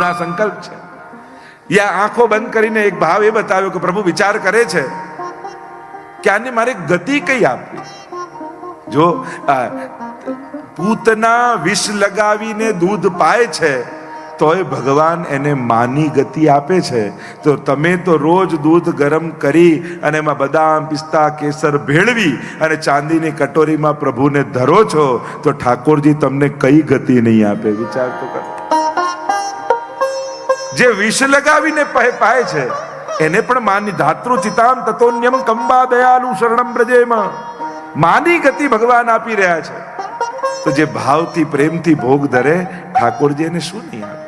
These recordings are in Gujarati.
પ્રભુનો આ સંકલ્પ છે. યા આંખો બંધ કરીને એક ભાવ એ બતાવ્યો કે પ્રભુ વિચાર કરે છે કે આને મારે ગતિ કઈ આપવી. જો પૂતના વિષ લગાવીને દૂધ પાય છે તોય ભગવાન એને માની ગતિ આપે છે. તો તમે તો રોજ દૂધ ગરમ કરી અને એમાં બદામ પિસ્તા કેસર ભેળવી અને ચાંદીની કટોરીમાં પ્રભુને ધરો છો, તો ઠાકોરજી તમને કઈ ગતિ નહીં આપે. વિચાર તો કરો. જે વિષ લગાવીને પાય છે એને પણ માની ધાતૃ ચિતામ તતોન્યમ કંબા દયાલુ શરણમ બ્રજેમાં માની ગતિ ભગવાન આપી રહ્યા છે. તો જે ભાવથી પ્રેમથી ભોગ ધરે ઠાકોરજી એને શું નહીં આપે.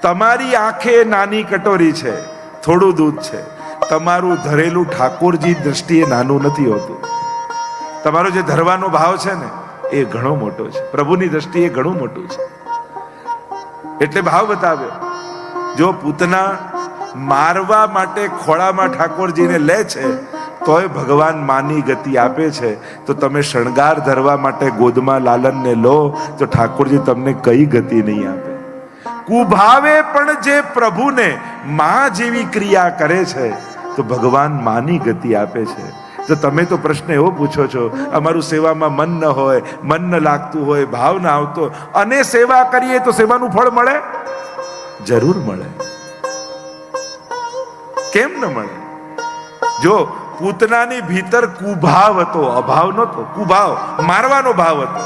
તમારી આંખે નાની કટોરી છે, થોડું દૂધ છે, તમારું ધરેલું ઠાકોરજી દ્રષ્ટિએ નાનું નથી હોતું. તમારો જે ધરવાનો ભાવ છે ને એ ઘણો મોટો છે, પ્રભુની દ્રષ્ટિએ ઘણું મોટું છે. એટલે ભાવ બતાવ્યો. જો પૂતના મારવા માટે ખોળામાં ઠાકોરજીને લે છે તોય ભગવાન માની ગતિ આપે છે. તો તમે શણગાર ધરવા માટે ગોદમાં લાલનને લો તો ઠાકોરજી તમને કઈ ગતિ નહીં આપે. કુભાવે પણ જે પ્રભુને માં જેવી ક્રિયા કરે છે તો ભગવાન માની ગતિ આપે છે. તો તમે તો પ્રશ્ન એવો પૂછો છો, અમારું સેવામાં મન ન હોય, મન ન લાગતું હોય, ભાવ ના આવતો, અને સેવા કરીએ તો સેવાનું ફળ મળે? જરૂર મળે. કેમ ન મળે? જો પૂતનાની ભીતર કુભાવ હતો, અભાવ નહોતો. કુભાવ મારવાનો ભાવ હતો,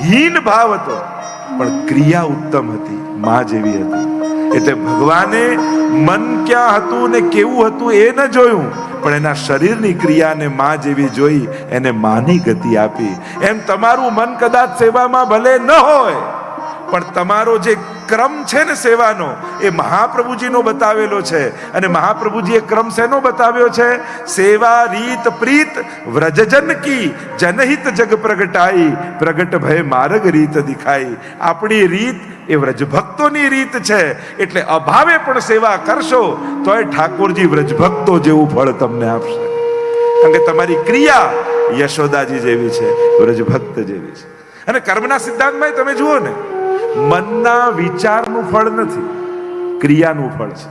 હીન ભાવ હતો, પણ ક્રિયા ઉત્તમ હતી, માં જેવી હતી. એટલે ભગવાને મન ક્યાં હતું ને કેવું હતું એ ન જોયું, પણ એના શરીરની ક્રિયાને માં જેવી જોઈ એને માની ગતિ આપી. એમ તમારું મન કદાચ સેવામાં ભલે ન હોય, પણ તમારો જે ક્રમ છે ને સેવાનો એ મહાપ્રભુજીનો બતાવેલો છે. અને મહાપ્રભુજીએ ક્રમ શેનો બતાવ્યો છે? સેવા રીત પ્રીત વ્રજજન કી જનહિત જગ પ્રગટાઈ પ્રગટ ભય માર્ગ રીત દિખાઈ. આપણી રીત એ વ્રજભક્તોની રીત છે. એટલે અભાવે પણ સેવા કરશો તોય ઠાકોરજી વ્રજભક્તો જેવું ફળ તમને આપશે. કારણ કે તમારી ક્રિયા યશોદાજી જેવી છે, વ્રજભક્ત જેવી છે. અને કર્મના સિદ્ધાંતમાં તમે જુઓ ને, મનના વિચારનું ફળ નથી, ક્રિયાનું ફળ છે.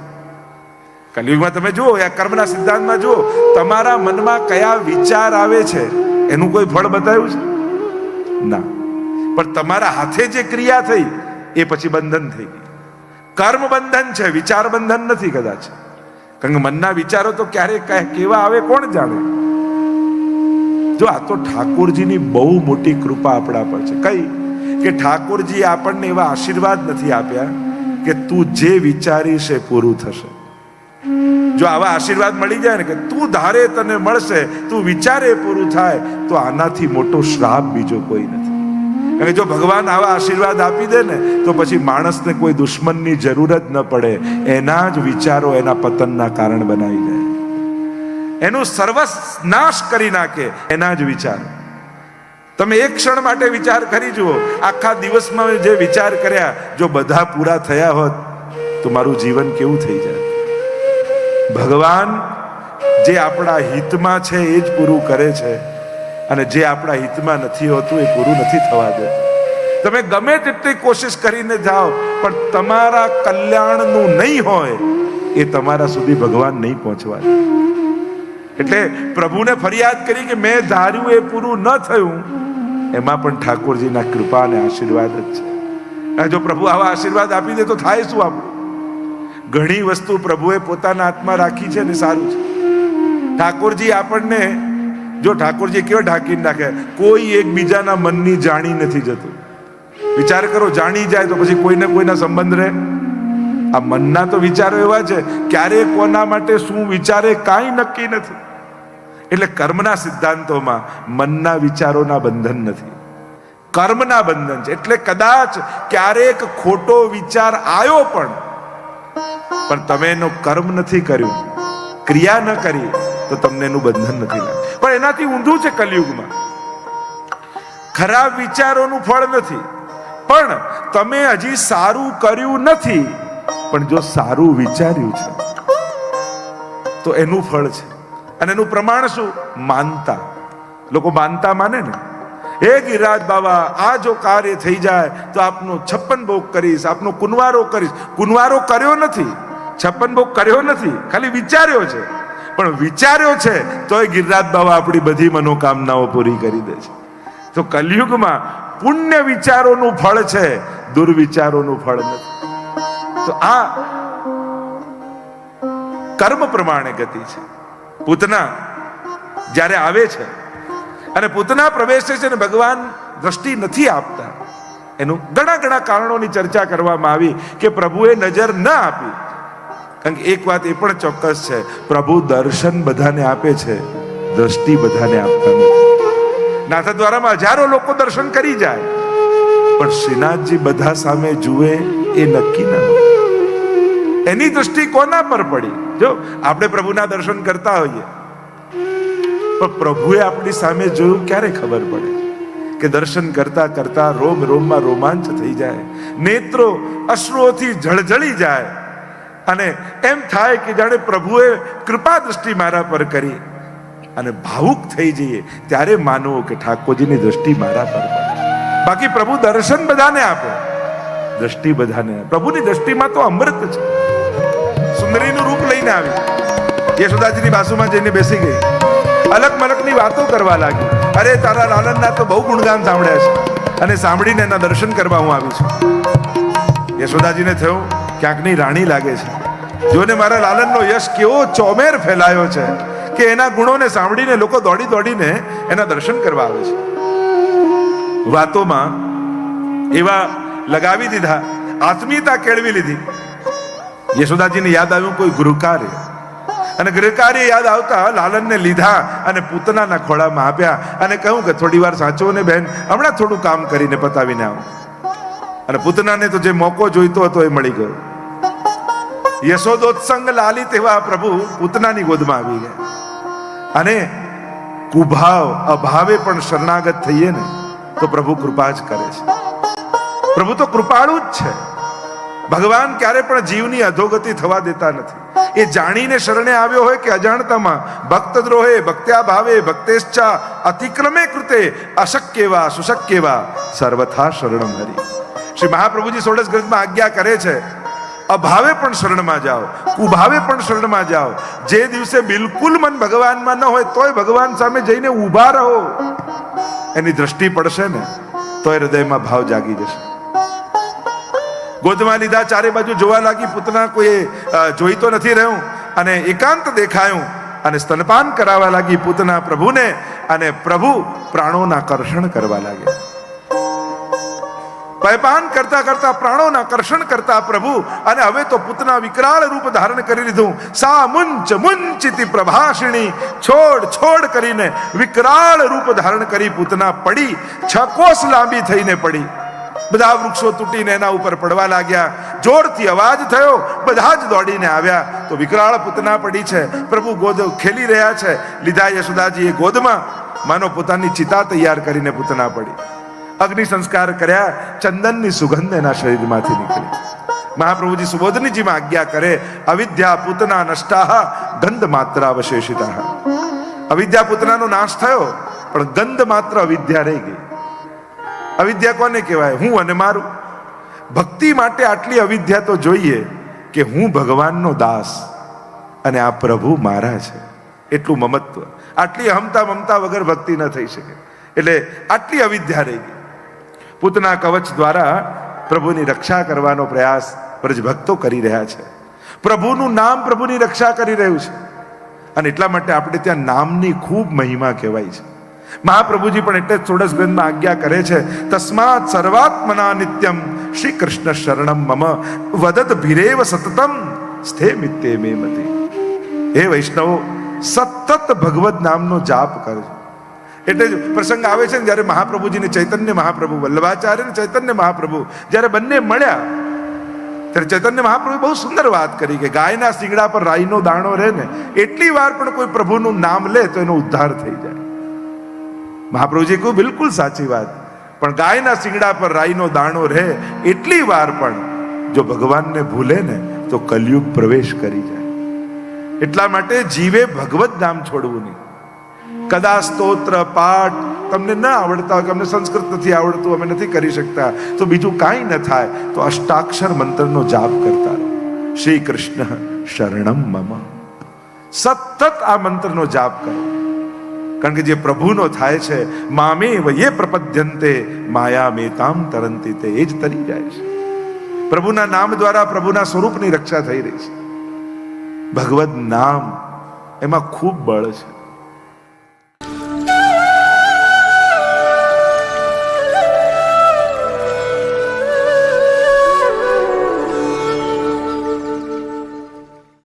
કલિયુગમાં તમે જુઓ, આ કર્મના સિદ્ધાંતમાં જુઓ, તમારા મનમાં કયા વિચાર આવે છે એનું કોઈ ફળ બતાવ્યું છે? ના. પણ તમારા હાથે જે ક્રિયા થઈ એ પછી બંધન થઈ ગઈ. કર્મ બંધન છે, વિચાર બંધન નથી કદાચ. કારણ કે મનના વિચારો તો ક્યારે કેવા આવે કોણ જાણે. જો આ તો ઠાકોરજીની બહુ મોટી કૃપા આપણા પર છે. કઈ કે ઠાકોરજી આપણને એવા આશીર્વાદ નથી આપ્યા કે તું જે વિચારીશ એ પૂરું થશે. જો આવા આશીર્વાદ મળી જાય ને કે તું ધારે તને મળશે, તું વિચારે પૂરું થાય, તો આનાથી મોટો શ્રાપ બીજો કોઈ નથી. કારણ કે જો ભગવાન આવા આશીર્વાદ આપી દે ને તો પછી માણસને કોઈ દુશ્મનની જરૂર જ ન પડે. એના જ વિચારો એના પતનના કારણ બનાવી જાય, એનું સર્વનાશ કરી નાખે એના જ વિચારો. તમે એક ક્ષણ માટે વિચાર કરી જુઓ, આખા દિવસમાં જે વિચાર કર્યા જો બધા પૂરા થયા હોત તો મારું જીવન કેવું થઈ જાય. ભગવાન જે આપણા હિતમાં છે એ જ પૂરું કરે છે, અને જે આપણા હિતમાં નથી હોતું એ પૂરું નથી થવા દેતું. તમે ગમે તેટલી કોશિશ કરીને જાઓ, પણ તમારા કલ્યાણનું નહીં હોય એ તમારા સુધી ભગવાન નહીં પહોંચવા દે. એટલે પ્રભુને ફરિયાદ કરી કે મેં ધાર્યું એ પૂરું ન થયું, એમાં પણ ઠાકોરજીના કૃપા અને આશીર્વાદ જ છે. અને જો પ્રભુ આવા આશીર્વાદ આપી દે તો થાય શું? આપણું ઘણી વસ્તુ પ્રભુએ પોતાના હાથમાં રાખી છે ને સારું છે. ઠાકોરજી આપણને જો ઠાકોરજી કેવો ઢાંકીને નાખે, કોઈ એકબીજાના મનની જાણી નથી જતું. વિચાર કરો, જાણી જાય તો પછી કોઈને કોઈના સંબંધ રહે? આ મનના તો વિચારો એવા છે, ક્યારે કોના માટે શું વિચારે કાંઈ નક્કી નથી. એટલે કર્મના સિદ્ધાંતોમાં મનના વિચારોના બંધન નથી, કર્મના બંધન છે. એટલે કદાચ ક્યારેક ખોટો વિચાર આવ્યો પણ તમે એનો કર્મ નથી કર્યું, ક્રિયા ન કરી, તો તમને એનું બંધન નથી લાગ્યું. પણ એનાથી ઊંધું છે કલિયુગમાં. ખરાબ વિચારોનું ફળ નથી, પણ તમે હજી સારું કર્યું નથી, પણ જો સારું વિચાર્યું છે તો એનું ફળ છે. અને એનું પ્રમાણ શું? માનતા. લોકો માનતા માને ને, હે ગિરિરાજ બાબા, આ જો કાર્ય થઈ જાય તો આપનો 56 ભોગ કરીશ, આપનો કુંવારો કરીશ. કુંવારો કર્યો નથી, 56 ભોગ કર્યો નથી, ખાલી વિચાર્યો છે. પણ વિચાર્યો છે તોય ગિરિરાજ બાબા આપણી બધી મનોકામનાઓ પૂરી કરી દે છે. તો કલયુગમાં પુણ્ય વિચારોનું ફળ છે, દુર્વિચારોનું ફળ નથી. તો આ કર્મ પ્રમાણે ગતિ છે. પૂતના જ્યારે આવે છે અને પૂતના પ્રવેશે છે ને ભગવાન દ્રષ્ટિ નથી આપતા, એનું ઘણા કારણોની ચર્ચા કરવામાં આવી કે પ્રભુએ નજર ન આપી. કારણ કે એક વાત એ પણ ચોક્કસ છે, પ્રભુ દર્શન બધાને આપે છે, દ્રષ્ટિ બધાને આપતા નથી. નાથદ્વારામાં હજારો લોકો દર્શન કરી જાય, પણ શ્રીનાથજી બધા સામે જુએ એ નક્કી ન હોય. એની દ્રષ્ટિ કોના પર પડી? જો આપણે પ્રભુના દર્શન કરતા હોઈએ, પણ પ્રભુએ આપણી સામે જોયું ક્યારે ખબર પડે? કે દર્શન કરતા કરતા રોમ રોમમાં રોમાંચ થઈ જાય, નેત્રો અશ્રુઓથી જળજળી જાય અને એમ થાય કે જાણે પ્રભુએ કૃપા દ્રષ્ટિ મારા પર કરી, અને ભાવુક થઈ જઈએ ત્યારે માનવું કે ઠાકોરજીની દ્રષ્ટિ મારા પર પડે. બાકી પ્રભુ દર્શન બધાને આપે, દ્રષ્ટિ બધાને. પ્રભુની દ્રષ્ટિમાં તો અમૃત છે. સુંદરીનું રૂપ લઈને આવી, યશોદાજીની બાજુમાં જઈને બેસી ગઈ, અલગ મલકની વાતો કરવા લાગી. અરે તારા લાલનના તો બહુ ગુણગાન સાંભળ્યા છે અને સાંભળીને એના દર્શન કરવા હું આવી છું. યશોદાજીને થયું ક્યાંકની રાણી લાગે છે, જોને મારા લાલનનો યશ કેવો ચોમેર ફેલાયો છે કે એના ગુણોને સાંભળીને લોકો દોડી દોડીને એના દર્શન કરવા આવે છે. વાતોમાં એવા લગાવી દીધા, આત્મીયતા કેળવી લીધી. યશોદાજીને યાદ આવ્યું કોઈ ગૃહકાર્ય, અને ગૃહકાર્ય યાદ આવતા લાલનને લીધા અને પૂતનાના ખોળામાં આપ્યા અને કહ્યું કે થોડી વાર સાચવો ને બહેન, હમણાં થોડું કામ કરીને પતાવીને આવો. અને પૂતનાને તો જે મોકો જોઈતો હતો એ મળી ગયો. યશોદોત્સંગ લાલિત એવા પ્રભુ પૂતનાની ગોદમાં આવી ગયા. અને કુભાવ અભાવે પણ શરણાગત થઈએ ને તો પ્રભુ કૃપા જ કરે છે. પ્રભુ તો કૃપાળુ જ છે. ભગવાન ક્યારે પણ જીવની અધોગતિ થવા દેતા નથી. એ જાણીને શરણે આવ્યો હોય કે અજાણતામાં, ભક્ત દ્રોહે ભક્ત્યા ભાવે ભક્તેચ્છા અતિક્રમે કૃતે અશક્યવા સુશક્યવા સર્વથા શરણમ હરિ. શ્રી મહાપ્રભુજી 16 ગ્રંથમાં આજ્ઞા કરે છે, અભાવે પણ શરણમાં જાઓ, કુભાવે પણ શરણમાં જાઓ. જે દિવસે બિલકુલ મન ભગવાનમાં ન હોય તોય ભગવાન સામે જઈને ઊભા રહો. એની દ્રષ્ટિ પડશે ને તો હૃદયમાં ભાવ જાગી જશે. ગોદમાં લીધા, ચારે બાજુ જોવા લાગી, પૂતના કોઈ જોઈ તો નથી રહ્યું, અને એકાંત દેખાયું અને સ્તનપાન કરાવવા લાગી પૂતના પ્રભુને, અને પ્રભુ પ્રાણોના કર્ષણ કરવા લાગ્યા. પયપાન કરતા કરતા પ્રાણોના કર્ષણ કરતા પ્રભુ, અને હવે તો પૂતના વિકરાળ રૂપ ધારણ કરી લીધું. સા મુંચ મુંચિતિ પ્રભાષિણી, છોડ છોડ કરીને વિકરાળ રૂપ ધારણ કરી પૂતના પડી. 6 કોસ લાંબી થઈને પડી. બધા વૃક્ષો તૂટીને એના ઉપર પડવા લાગ્યા. જોરથી અવાજ થયો, બધા જ દોડીને આવ્યા. તો વિકરાળ પૂતના પડી છે. પ્રભુ ગોદ ખેલી રહ્યા છે. લીધા યશોદાજીએ ગોદમાં, માનો પોતાની ચિતા તૈયાર કરીને પૂતના પડી. અગ્નિ સંસ્કાર કર્યા, ચંદનની સુગંધ એના શરીરમાંથી નીકળી. મહાપ્રભુજી સુબોધનીજીમાં આજ્ઞા કરે, અવિદ્યા પૂતના નષ્ટા ગંધ માત્ર અવશેષિતા. અવિદ્યા પૂતનાનો નાશ થયો, પણ ગંધ માત્ર અવિદ્યા રહી ગઈ. અવિદ્યા કોને કહેવાય? હું અને મારું. ભક્તિ માટે આટલી અવિદ્યા તો જોઈએ કે હું ભગવાનનો દાસ અને આ પ્રભુ મારા છે, એટલું મમત્વ. આટલી અહમતા મમતા વગર ભક્તિ ન થઈ શકે. એટલે આટલી અવિદ્યા રહી ગઈ. પૂતના કવચ દ્વારા પ્રભુની રક્ષા કરવાનો પ્રયાસ બ્રજ ભક્તો કરી રહ્યા છે. પ્રભુનું નામ પ્રભુની રક્ષા કરી રહ્યું છે. અને એટલા માટે આપણે ત્યાં નામની ખૂબ મહિમા કહેવાય છે. મહાપ્રભુજી પણ એટલે 16 ગ્રંથમાં આજ્ઞા કરે છે, તસ્માત સર્વાત્મના નિત્યમ શ્રી કૃષ્ણ શરણમ મમ વદત ભીરેવ સતતમ સ્થે મિત્તે મે મતે. હે વૈષ્ણવો, સતત ભગવદ નામનો જાપ કરજો. એટલે જ પ્રસંગ આવે છે ને, જ્યારે મહાપ્રભુજીને ચૈતન્ય મહાપ્રભુ, વલ્લભાચાર્ય ને ચૈતન્ય મહાપ્રભુ જ્યારે બંને મળ્યા, ત્યારે ચૈતન્ય મહાપ્રભુ બહુ સુંદર વાત કરી કે ગાયના શિંગડા પર રાઈનો દાણો રહે ને, એટલી વાર પણ કોઈ પ્રભુનું નામ લે તો એનો ઉદ્ધાર થઈ જાય. મહાપ્રભુજી કહ્યું બિલકુલ સાચી વાત, પણ ગાયના શિંગડા પર રાઈનો દાણો રહે એટલી વાર પણ જો ભગવાનને ભૂલે ને તો કલયુગ પ્રવેશ કરી જાય. એટલા માટે જીવે ભગવત નામ છોડવું નહીં. કદા સ્તોત્ર પાઠ તમને ન આવડતા હોય કે અમને સંસ્કૃત નથી આવડતું, અમે નથી કરી શકતા, તો બીજું કાંઈ ન થાય તો અષ્ટાક્ષર મંત્રનો જાપ કરતા રહો. શ્રી કૃષ્ણ શરણમ મમ. સતત આ મંત્રનો જાપ કરો, કારણ કે જે પ્રભુનો થાય છે, મામેવ યે પ્રપદ્યન્તે માયા મેતામ તરંતિ તે, એ જ તરી જાય છે. પ્રભુના નામ દ્વારા પ્રભુના સ્વરૂપની રક્ષા થઈ રહી છે. ભગવદ નામ એમાં ખૂબ બળ છે.